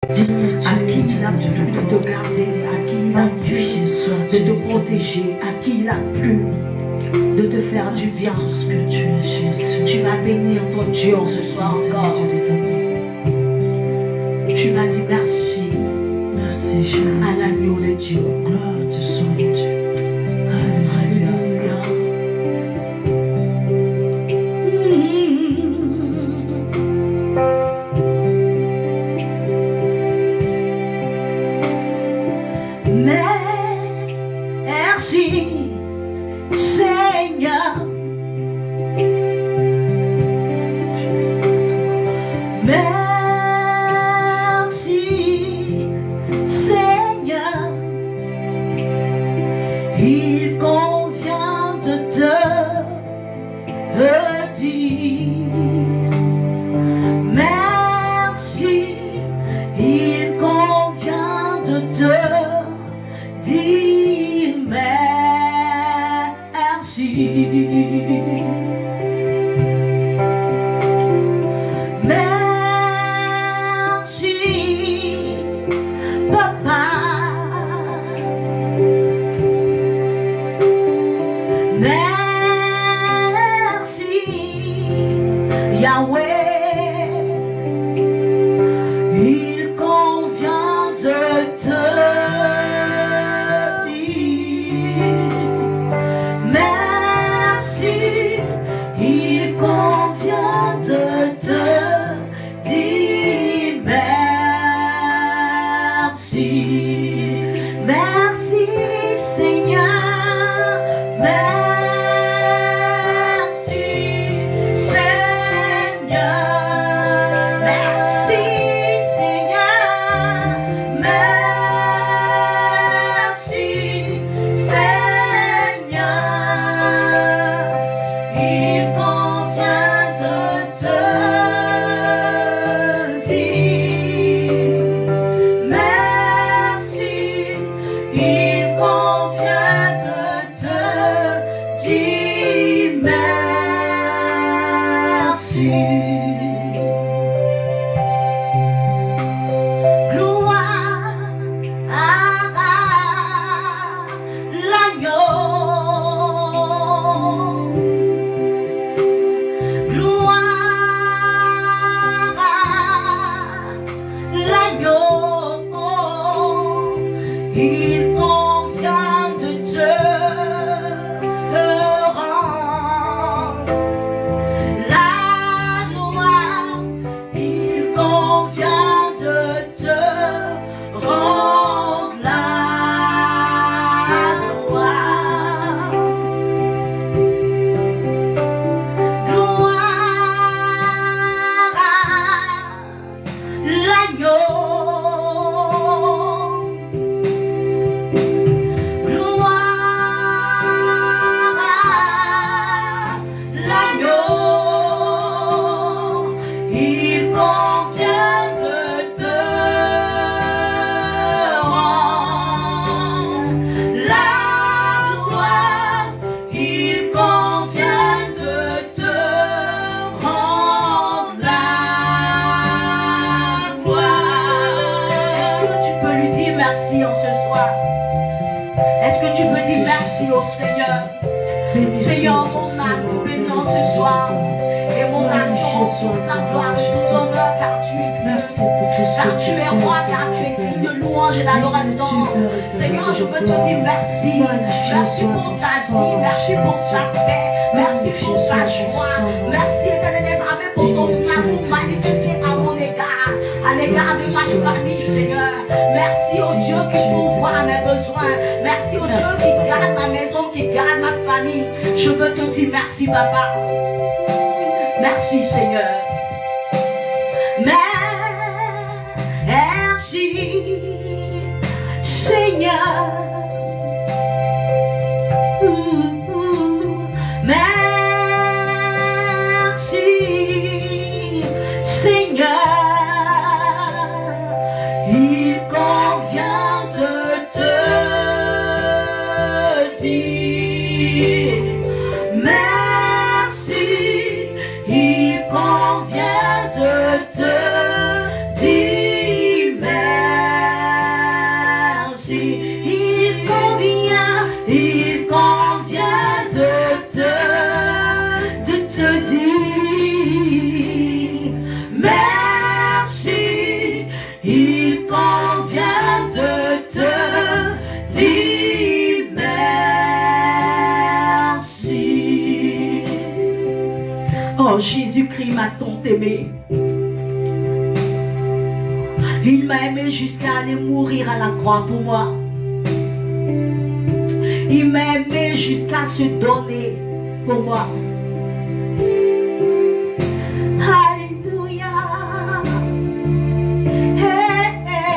À qui il a plu de te garder, à qui il a plu de te protéger, à qui il a plu de te faire du bien. Tu vas bénir ton Dieu ce soir encore. Tu vas dire merci. Merci Jésus. À l'agneau de Dieu. Gloire te soit Dieu. Alléluia. Merci Seigneur. Merci Seigneur. Il convient de te dire merci. Il convient de te dire merci. Merci, Papa. Merci, Yahweh. Il convient de te dire merci. Il convient de te dire merci. Merci Seigneur. Merci Seigneur. Merci Seigneur. Merci Seigneur. Il convient de te dire merci. Il convient de te dire merci. Gloire à l'agneau. Gloire à l'agneau. Il convient de te rendre la gloire. Il convient de te rendre la gloire. Gloire à l'agneau. Gloire à l'agneau. Il convient de te rendre la gloire. Il convient de te rendre la gloire. Est-ce que tu peux lui dire merci en ce soir? Est-ce que tu peux dire merci au Seigneur? Seigneur, mon âme nous bénit ce soir. Et mon âme te rend la gloire et tout l'honneur, car tu es Merci pour tout ce car que tu tu es fais, roi, car Seigneur. tu es digne de louange et d'adoration. Seigneur, je veux te dire merci. Merci pour ta vie, merci pour ta paix, merci pour ta joie. Merci éternel des armées pour ton amour manifesté à mon égard, à l'égard de ma famille, Seigneur. Merci au Dieu qui pourvoit à mes besoins. Merci au Dieu qui garde ma maison, qui garde ma famille. Je veux te dire merci, Papa. Merci, Seigneur. Merci, Seigneur. Merci, Seigneur. Il convient de te dire merci. Il convient de te dire merci. Il convient de te dire merci. Oh, Jésus-Christ m'a tant aimé. Il m'a aimé jusqu'à aller mourir à la croix pour moi. Il m'a aimé jusqu'à se donner pour moi. Alléluia. Hey, hey.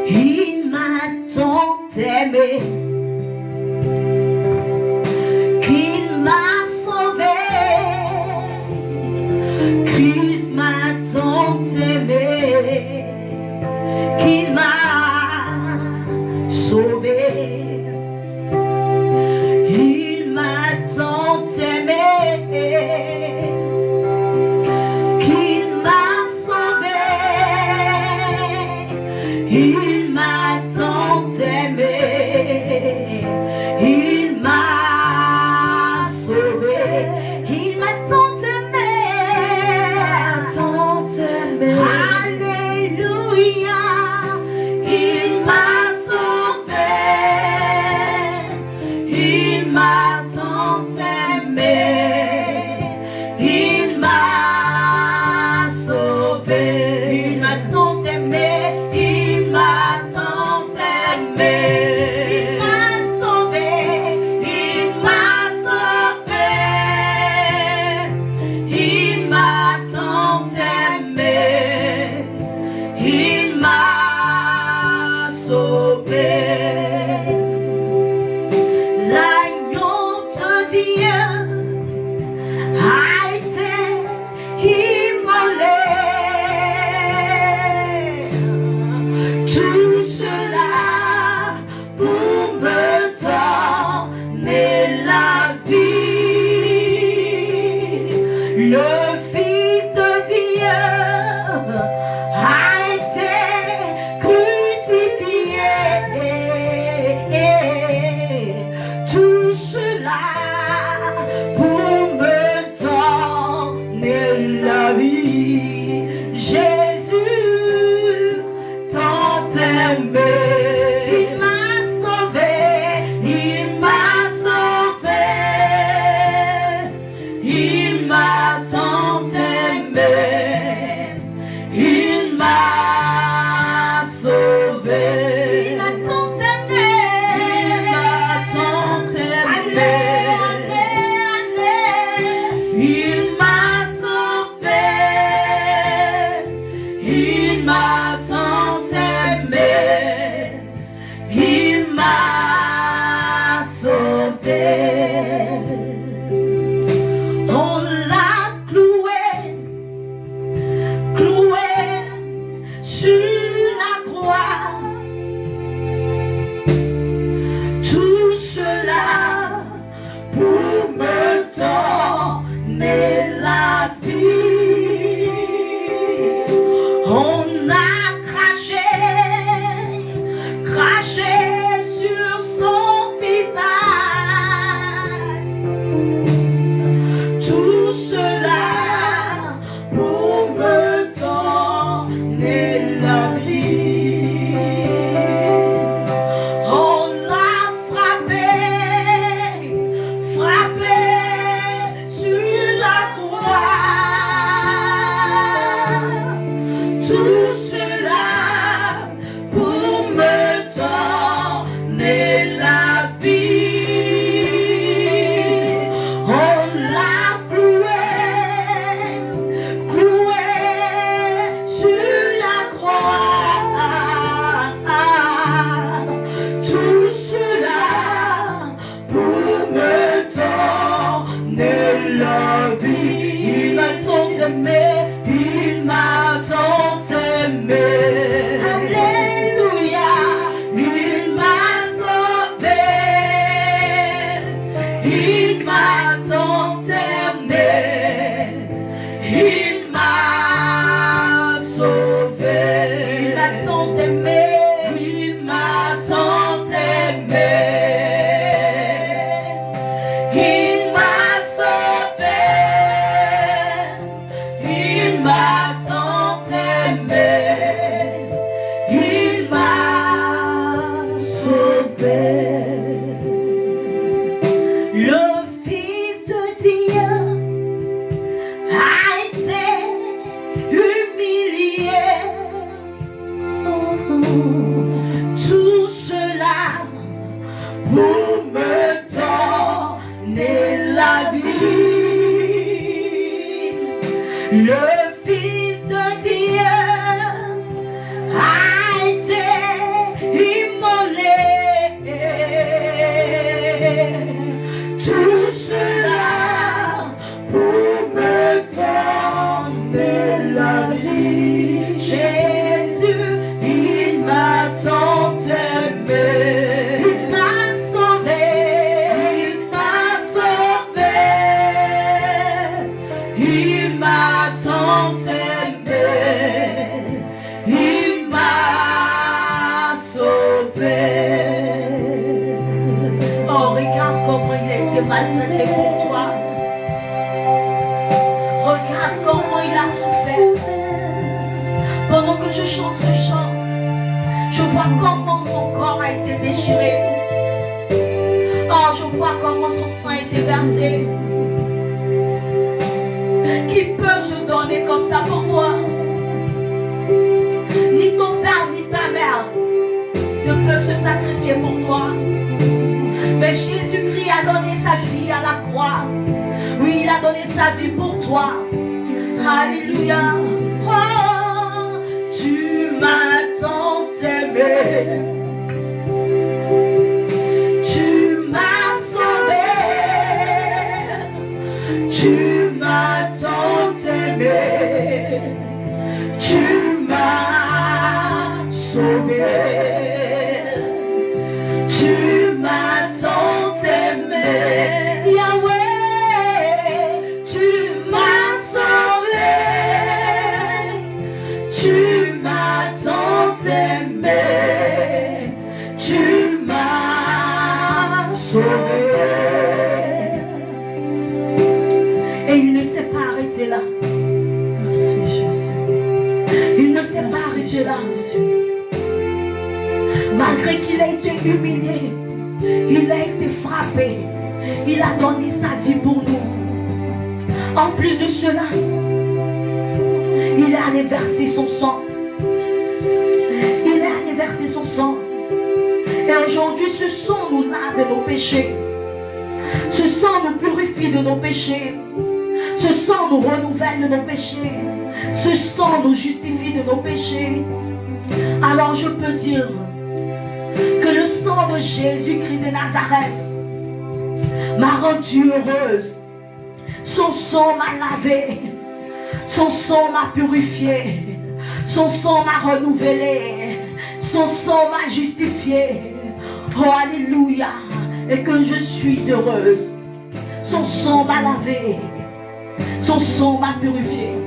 Il m'a tant aimé qu'il m'a sauvé. Christ m'a tant aimé qu'il m'a sauvé. Il m'a tant aimé qu'il m'a sauvé. Il m'a tant aimé. Il m'a sauvé. Il m'a tant aimé. Tant aimé. Alléluia. Il m'a sauvé. Il m'a tant aimé. Il m'a sauvé. Il m'a tant aimé. Il m'a tant aimé. Il m'a sauvé. Il m'a sauvé. Il m'a tant aimé. Il m'a sauvé. L'agneau de Dieu a été immolé. Tout cela pour me donner la vie. Le Fils de Dieu a été crucifié. Tout cela pour me donner la vie. Jésus tant aimé. Il m'a sauvé. Il m'a sauvé. Il m'a tant aimé. Il m'a sauvé. Il m'a tant aimé. Il m'a tant aimé. Il m'a sauvé. Il m'a tant aimé. Il m'a sauvé. On l'a cloué sur la croix. Tout cela pour me donner la vie. On a craché sur son visage. Tout cela pour me donner la vie. On l'a frappé sur la croix. Tout cela pour me donner la vie. On l'a cloué sur la croix. Tout cela pour me donner la vie. Il m'a tant aimé. Il m'a tant aimé. Alléluia. Il m'a sauvé. Il m'a tant aimé. Il m'a sauvé. Il m'a tant aimé. Il m'a tant aimé. Il m'a sauvé. Le Fils de Dieu a été immolé. Tout cela pour me donner la vie. Jésus, il m'a tant aimé. Il m'a sauvé. Il m'a sauvé. Il m'a tant aimé. Il m'a sauvé. Oh, regarde comment il a été maltraité pour toi. Regarde comment il a souffert. Pendant que je chante ce chant, je vois comment son corps a été déchiré. Oh, je vois comment son sang a été versé. Qui peut se donner comme ça pour toi? Ni ton père ni ta mère ne peuvent se sacrifier pour toi. Mais Jésus-Christ a donné sa vie à la croix. Oui, il a donné sa vie pour toi. Alléluia. Oh, tu m'as tant aimé. Tu m'as sauvé. Tu m'as tant aimé. Tu m'as sauvé. Tu m'as tant aimé. Yahweh, tu m'as sauvé. Tu m'as tant aimé. Tu m'as sauvé. Et il ne s'est pas arrêté là. Il ne s'est pas arrêté là. Malgré qu'il a été humilié, il a été frappé, il a donné sa vie pour nous. En plus de cela, il est allé verser son sang. Il est allé verser son sang. Et aujourd'hui, ce sang nous lave de nos péchés. Ce sang nous purifie de nos péchés. Ce sang nous renouvelle de nos péchés. Ce sang nous justifie de nos péchés. Alors je peux dire que le sang de Jésus-Christ de Nazareth m'a rendue heureuse. Son sang m'a lavé. Son sang m'a purifié. Son sang m'a renouvelé. Son sang m'a justifié. Oh, alléluia. Et que je suis heureuse. Son sang m'a lavé. Son sang m'a purifié.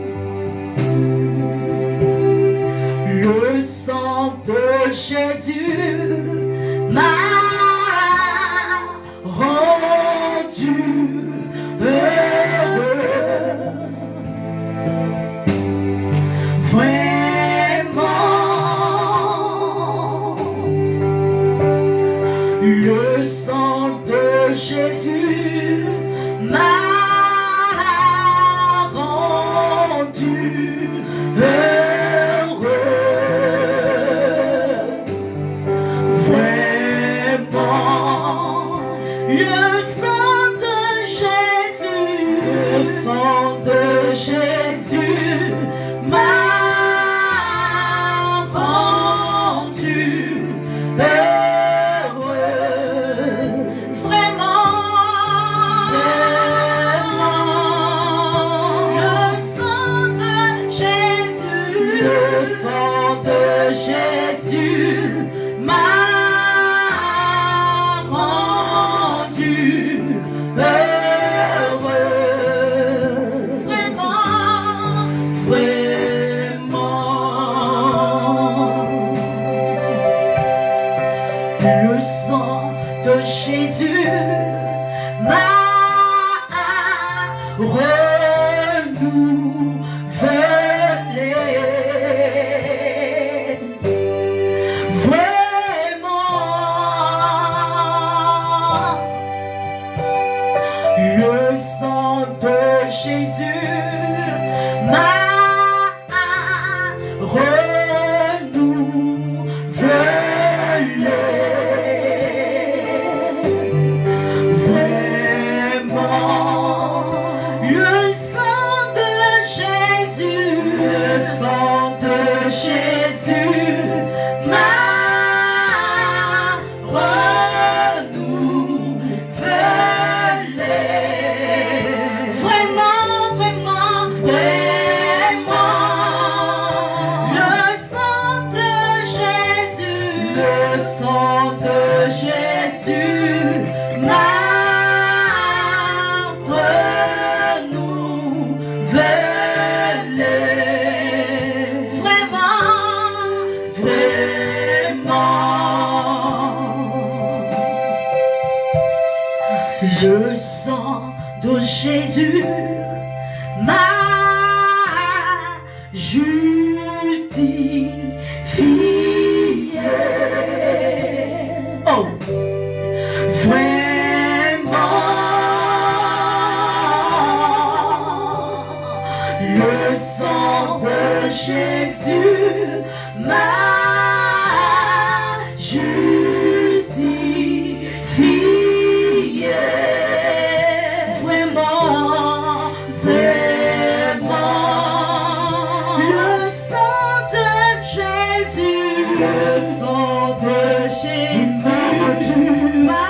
Le sang de Jésus m'a rendue heureuse. Vraiment, le sang de Jésus m'a rendue heureuse. Vraiment, le sang de Jésus, le sang de Jésus m'a rendue heureuse. Vraiment, le sang de Jésus, le sang de Jésus m'a rendue heureuse. Vraiment, vraiment. Le sang de Jésus m'a renouvelé. Vraiment, le sang de Jésus m'a renouvelé. Vraiment, le sang de Jésus m'a justifié. Oh, vraiment, le sang de Jésus m'a justifié. Vraiment, vraiment, le sang de Jésus, le sang de Jésus m'a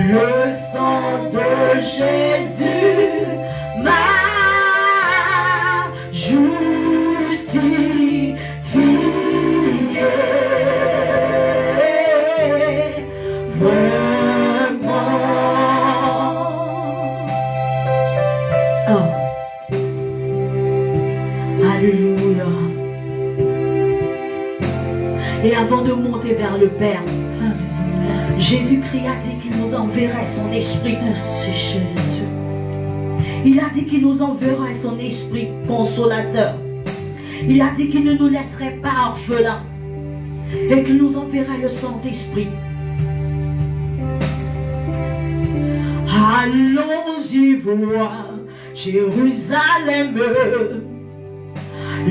le sang de Jésus m'a justifié. Vraiment. Oh. Alléluia. Et avant de monter vers le Père, Jésus-Christ a dit qu'il nous enverrait son esprit. Merci Jésus. Il a dit qu'il nous enverrait son esprit consolateur. Il a dit qu'il ne nous laisserait pas orphelins et qu'il nous enverrait le Saint-Esprit. Allons-y voir Jérusalem.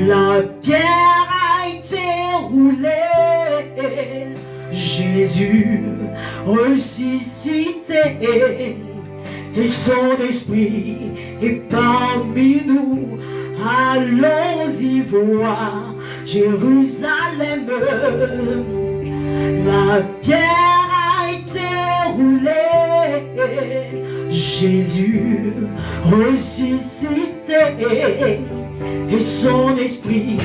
La pierre a été roulée. Jésus ressuscité et son esprit est parmi nous. Allons-y voir Jérusalem. La pierre a été roulée. Jésus ressuscité et son esprit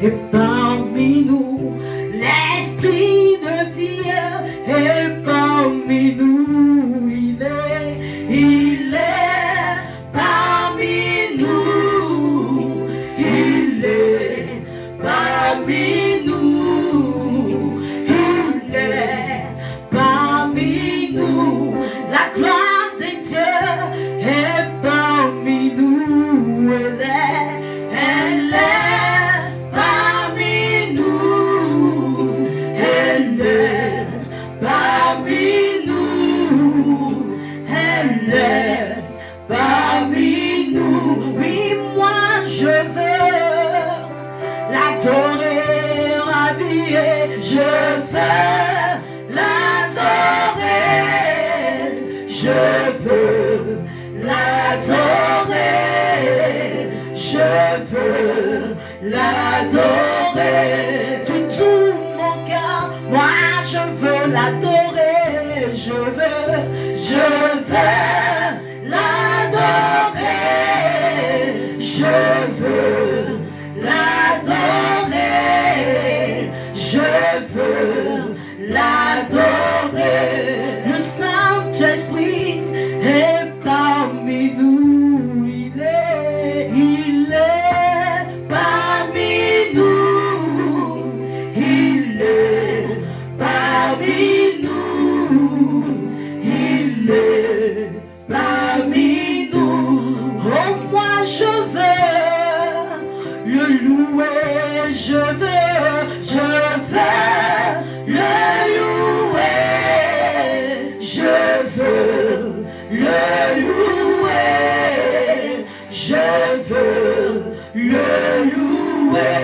est parmi nous. L'Esprit de Dieu est parmi nous. Il est parmi nous. Il est parmi nous. Il est parmi nous. La gloire de Dieu est parmi nous. Elle est parmi nous. Elle est parmi nous. Elle est parmi nous. Oui, moi je veux l'adorer, habiller. Je veux l'adorer. Je veux l'adorer. Je veux l'adorer. De tout mon cœur, moi je veux l'adorer. Je veux l'adorer. Je veux l'adorer. Je veux l'adorer. Le Saint-Esprit est parmi nous. Il est parmi nous. Il est parmi nous. Il est parmi nous. Oh, moi je veux le louer. Je veux le louer. Je veux le louer. Je veux le louer.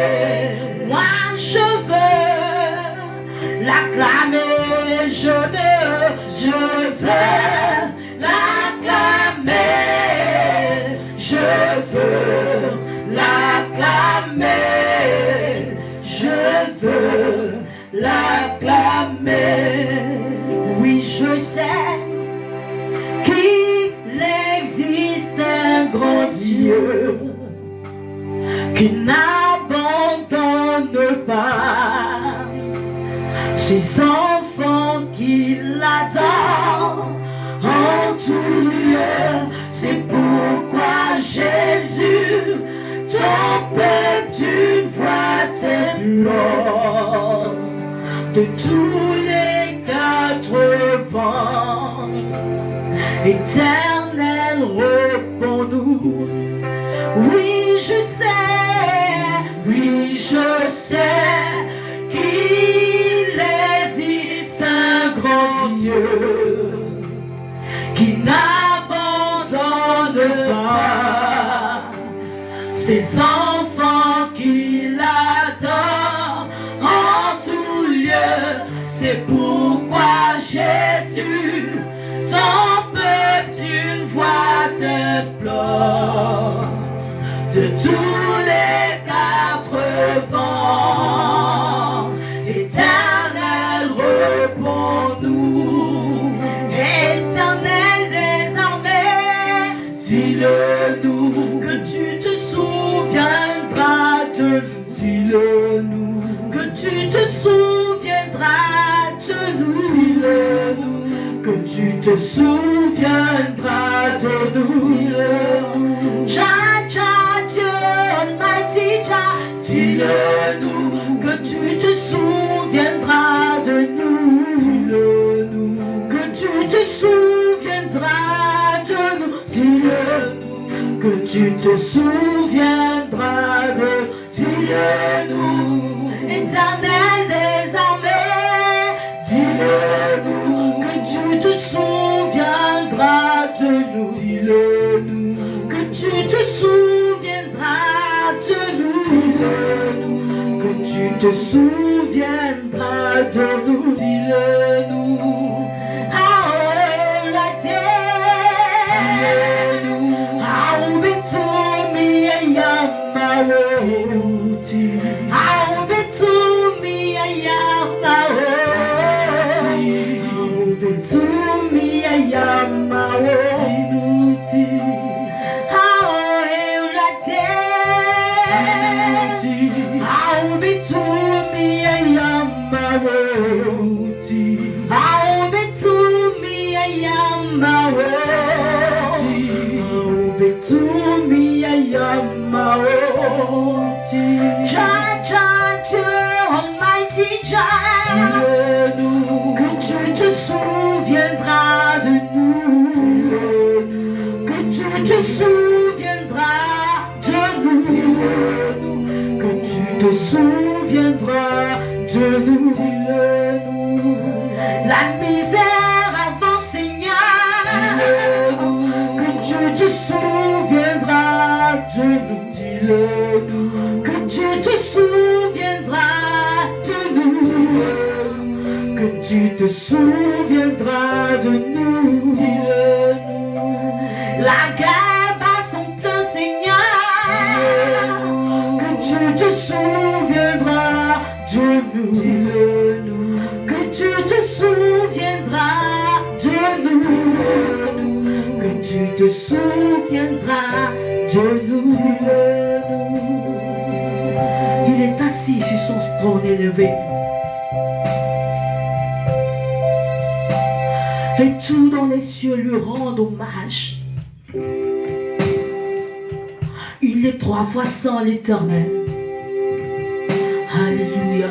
Moi je veux l'acclamer. Je veux l'acclamer. Je veux l'acclamer. Je veux l'acclamer. Oui, je sais qu'il existe un grand Dieu qui n'abandonne pas ses enfants qui l'adorent en tout lieu. C'est pourquoi j'ai ton peuple d'une voix t'implore, de tous les quatre vents. Éternel, réponds-nous. Oui, je sais qu'il existe un grand Dieu qui n'abandonne pas ses enfants qu'il adore en tout lieu. C'est pourquoi Jésus, ton peuple d'une voix t'implore, de tous les quatre vents. Éternel, réponds-nous. Éternel des armées, dis-le-nous que tu te souviendras de nous. Dis-le-nous que tu te souviendras de nous. Dis-le-nous que tu te souviendras de nous. Dis-le-nous. Jah, Jah, Dieu Almighty Jah, dis-le-nous que tu te souviendras de nous. Dis-le-nous que tu te souviendras de nous. Dis-le-nous que tu te souviendras de nous. Dis-le-nous, Éternel des armées, dis-le-nous que tu te souviendras de nous. Dis-le-nous que tu te souviendras de nous. Dis-le-nous que tu te souviendras de nous. Dis-le-nous. Ah, la terre. Dis-le-nous. Ah, betumi ayamawo. Ah, betumi ayamawo. Betumi ayamawo. I'll be to me a yamaroti. I'll be to me a yamaroti. I'll be to me a yamaroti. Jah, Jah, Dieu Almighty Jah, dis-le-nous que tu te souviendras de nous. Dis-le-nous que tu te souviendras de nous. Dis-le-nous que tu te souviendras de nous. Dis-le-nous. La misère avant Seigneur, dis-le-nous que tu te souviendras de nous. Dis-le-nous que tu te souviendras de nous. Dis-le-nous que tu te souviendras de nous. Dis-le-nous. La guerre bat son plein Seigneur, que tu te souviendras de nous. Dis-le-nous que tu te souviendras de nous. Dis-le-nous que tu te souviendras de nous. Dis-le-nous. Il est assis sur son trône élevé, et tout dans les cieux lui rend hommage. Il est trois fois saint l'Éternel. Alléluia.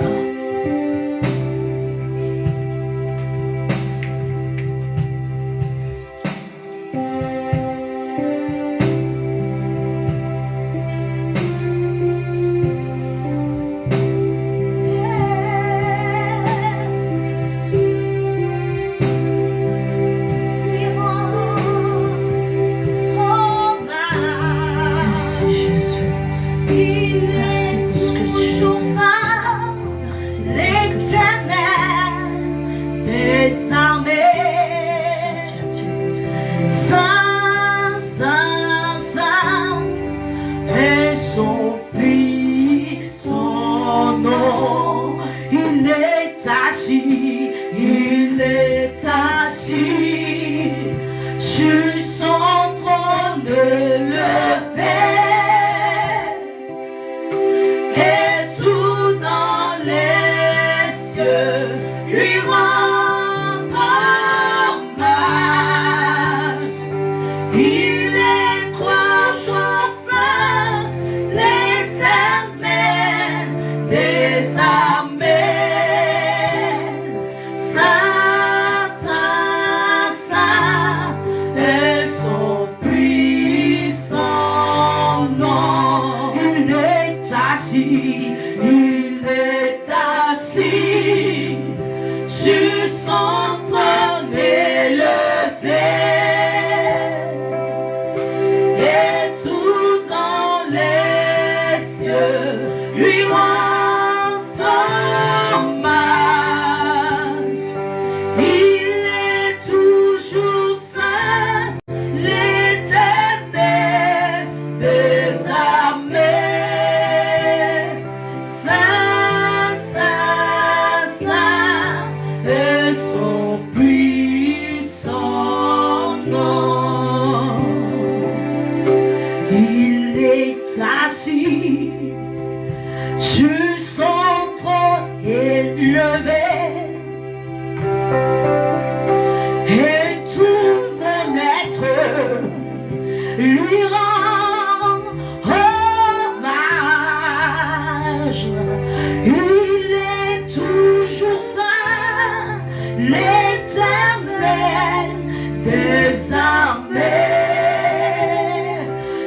Merci nom, il est assis sur son trône élevé, et tout dans les cieux lui rend hommage. Il est toujours saint, l'Éternel des armées. Saint, saint, saint est son puissant nom. Il est assis sur son trône élevé, et tout ton être lui rend hommage. Il est toujours saint, l'Éternel des armées.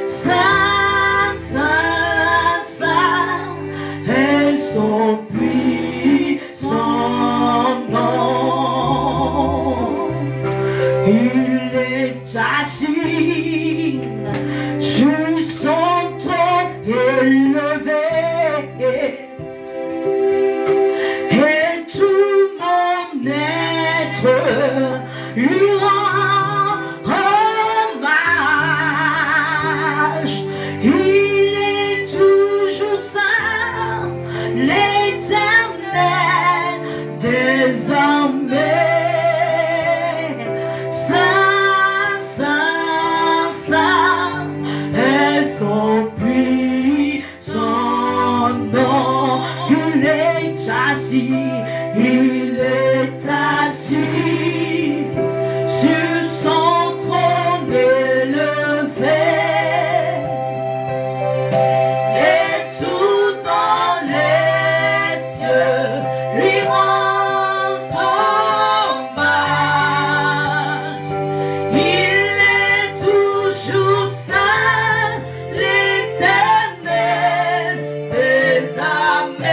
Saint, saint, saint est son puissant nom. Il est assis sur son trône élevé, et tout mon être lui rend hommage. Il est toujours saint, l'Éternel des armées. Saint, saint, saint est son puissant nom. Il est assis sur son trône élevé, et tout dans les cieux lui rend hommage. Il est toujours saint, l'Éternel des armées.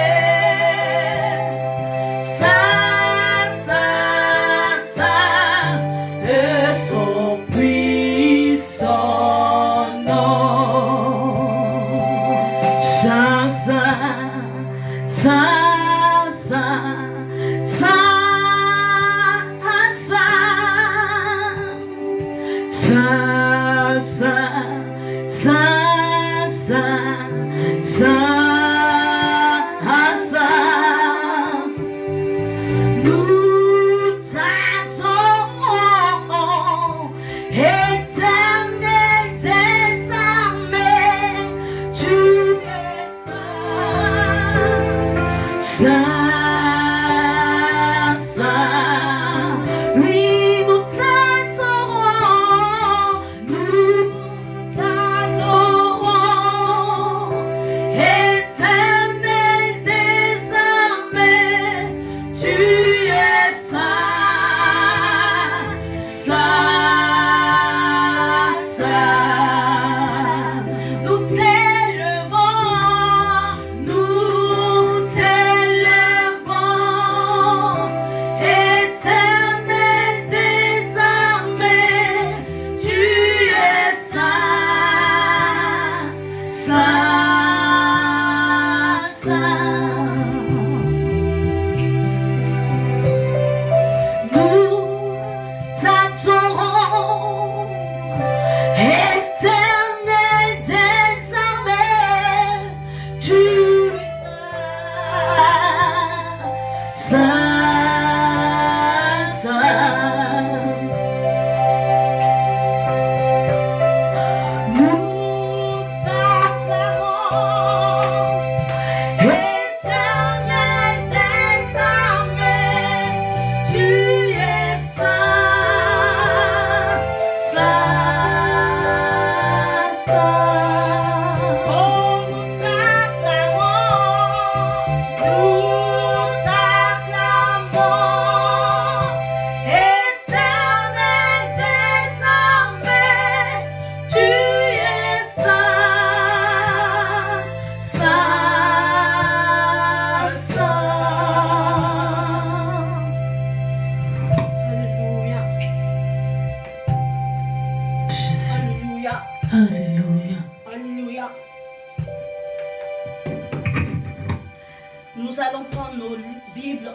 Nous allons prendre nos Bibles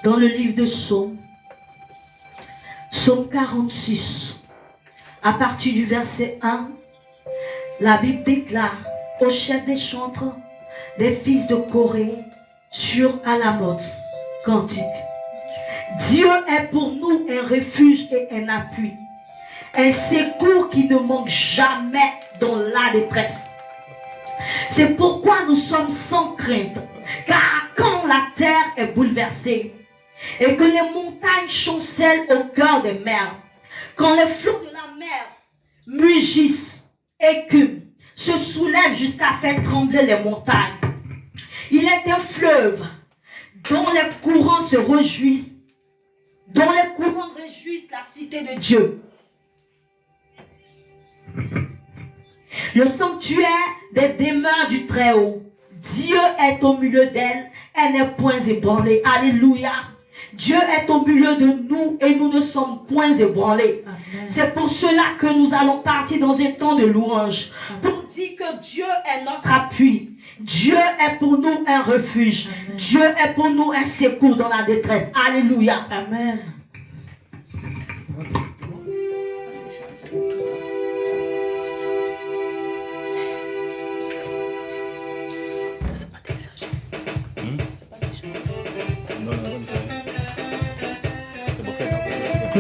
dans le livre de Psaume, Psaume 46, à partir du verset 1, la Bible déclare au chef des chantres des fils de Corée sur Alamoth, cantique. Dieu est pour nous un refuge et un appui, un secours qui ne manque jamais dans la détresse. C'est pourquoi nous sommes sans crainte, car quand la terre est bouleversée et que les montagnes chancellent au cœur des mers, quand les flots de la mer mugissent, écument, se soulèvent jusqu'à faire trembler les montagnes. Il est un fleuve dont les courants se réjouissent, dont les courants réjouissent la cité de Dieu. Le sanctuaire des demeures du Très-Haut. Dieu est au milieu d'elle, elle n'est point ébranlée. Alléluia. Dieu est au milieu de nous et nous ne sommes point ébranlés. C'est pour cela que nous allons partir dans un temps de louange. Pour dire que Dieu est notre appui. Dieu est pour nous un refuge. Amen. Dieu est pour nous un secours dans la détresse. Alléluia. Amen.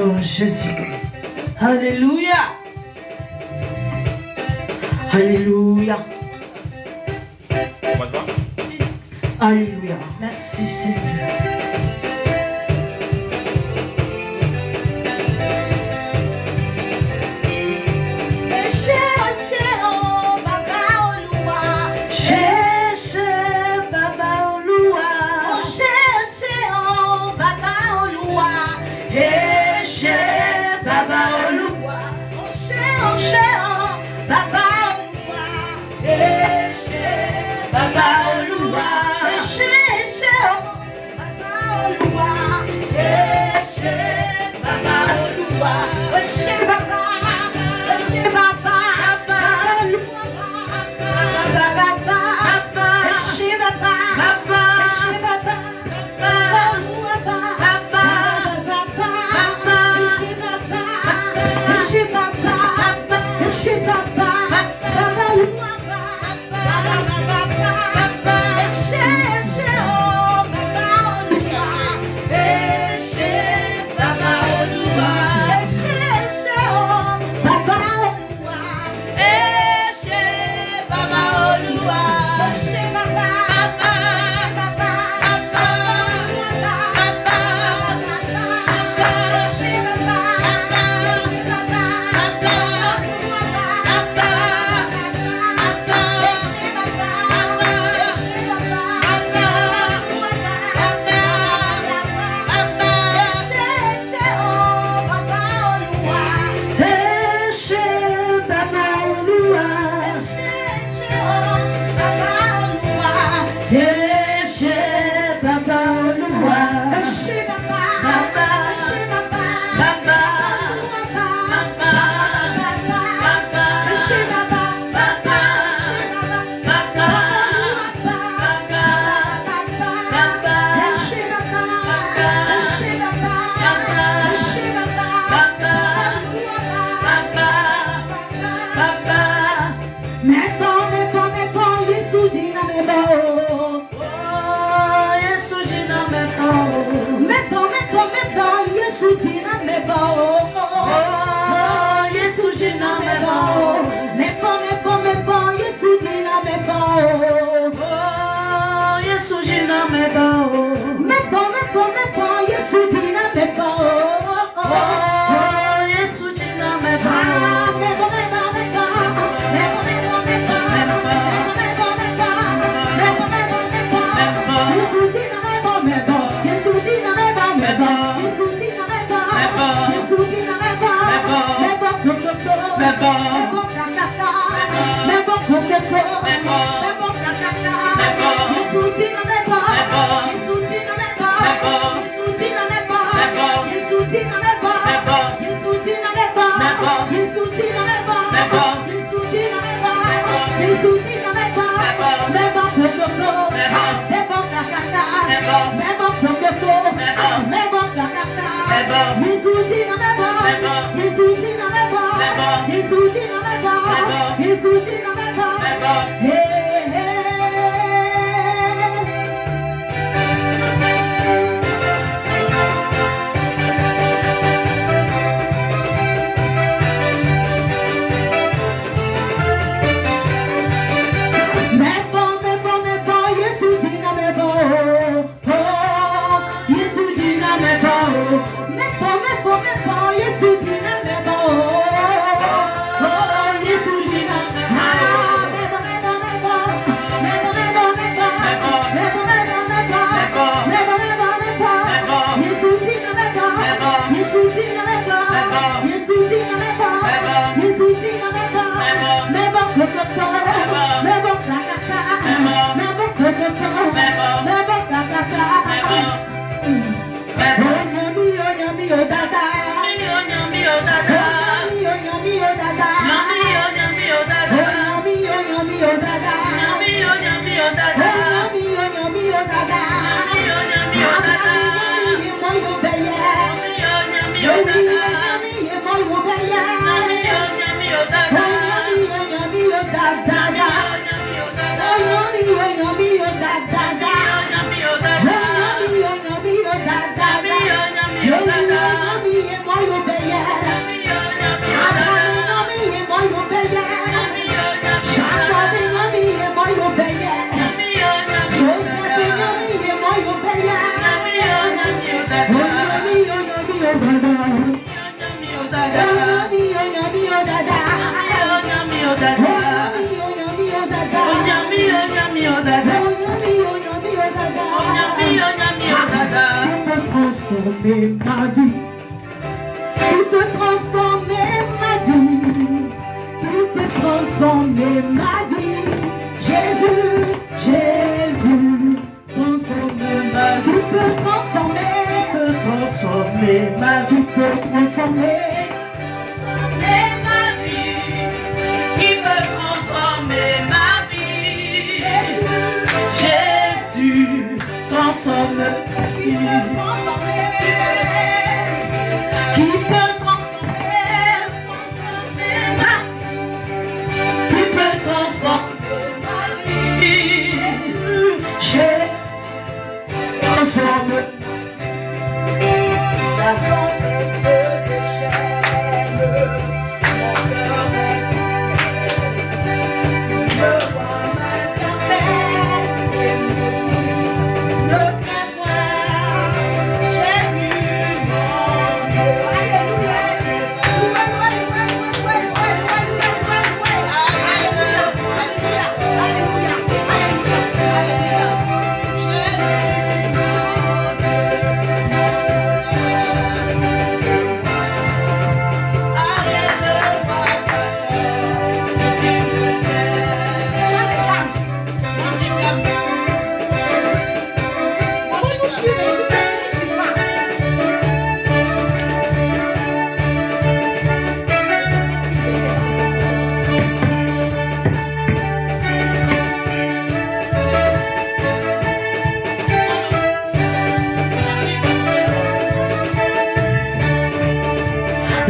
Oh Jésus. Alléluia. Alléluia. Alléluia. Merci Seigneur. Jésus dit non mais bon. Ma vie, tu peux transformer ma vie, tu peux transformer ma vie, Jésus, Jésus, transformer ma vie, tu peux transformer ma vie, tu peux transformer ma vie, qui peut transformer ma vie, Jésus, transforme ma vie.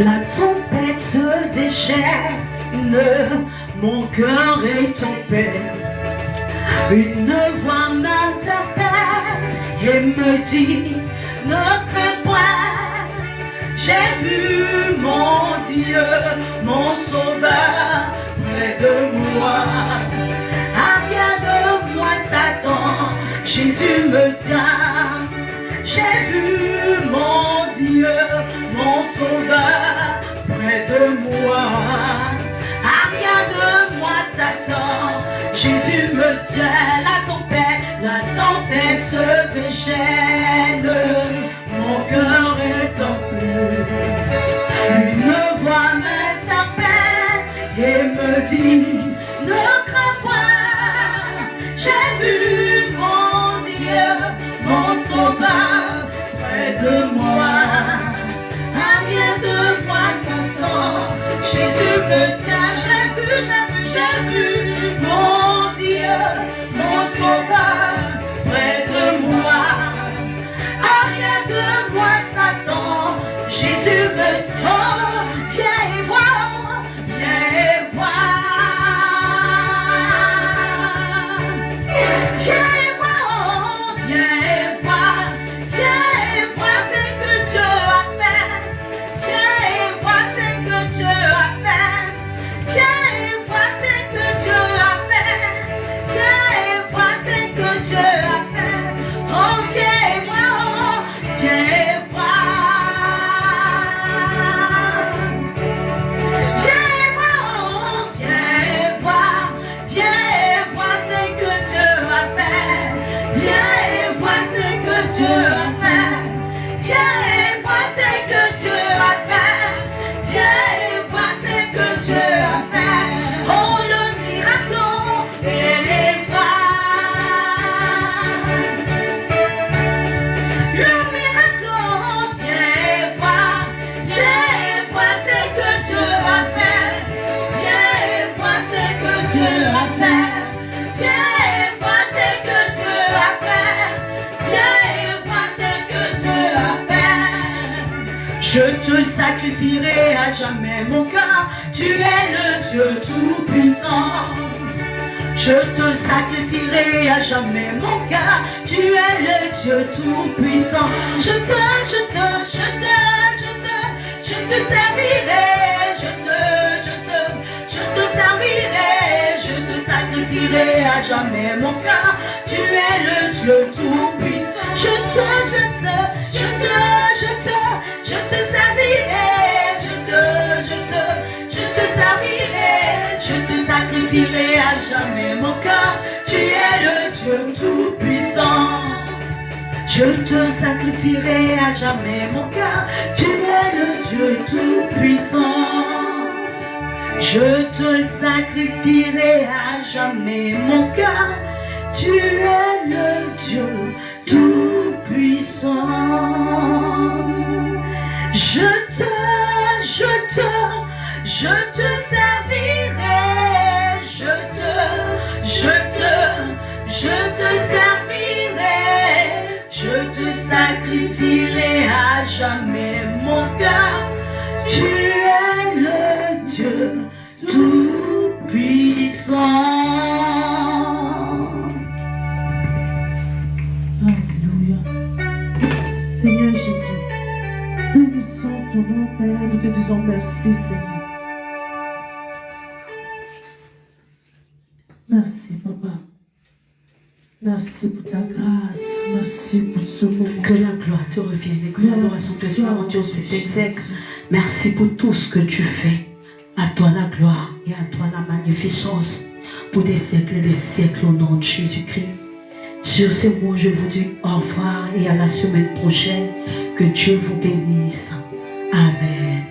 La tempête se déchaîne, mon cœur est en peine. Une voix m'interpelle et me dit, ne crains point. J'ai vu mon Dieu, mon Sauveur, près de moi. Arrière de moi Satan, Jésus me tient. J'ai vu mon Dieu, mon Sauveur, près de moi. Arrière de moi Satan, Jésus me tient. La tempête se déchaîne, mon cœur est en paix. Une voix m'interpelle et me dit, ne crains point. J'ai vu mon Dieu, mon Sauveur, près de moi. Arrière de moi Satan, Jésus me tient. J'ai vu mon Dieu, mon Sauveur, près de moi. Arrière de moi Satan, Jésus me tient. Viens et vois, viens et vois. as fait. Viens et vois ce que Dieu a fait. Viens et vois ce que Dieu a fait. Je te sacrifierai à jamais mon cœur. Tu es le Dieu tout-puissant. Je te sacrifierai à jamais mon cœur. Tu es le Dieu tout-puissant. Je te servirai. Je te servirai. Je te sacrifierai à jamais mon cœur. Tu es le Dieu tout-puissant. Je te servirai. Je te servirai. Je te sacrifierai à jamais mon cœur. Tu es le Dieu tout-puissant. Je te sacrifierai à jamais mon cœur. Tu es le Dieu tout-puissant. Je te sacrifierai à jamais mon cœur. Tu es le Dieu tout-puissant. Je te servirai. Je te servirai. Je te sacrifierai à jamais mon cœur. Tu es le Dieu tout-puissant. Alléluia. Seigneur Jésus, bénissons ton nom, Père. Nous te disons merci, Seigneur. Merci, Papa. Merci pour ta grâce. Merci pour ce moment. Que la gloire te revienne et que l'adoration te soit rendue au Saint-Exec. Merci pour tout ce que tu fais. À toi la gloire et à toi la magnificence pour des siècles et des siècles au nom de Jésus-Christ. Sur ces mots, je vous dis au revoir et à la semaine prochaine. Que Dieu vous bénisse. Amen.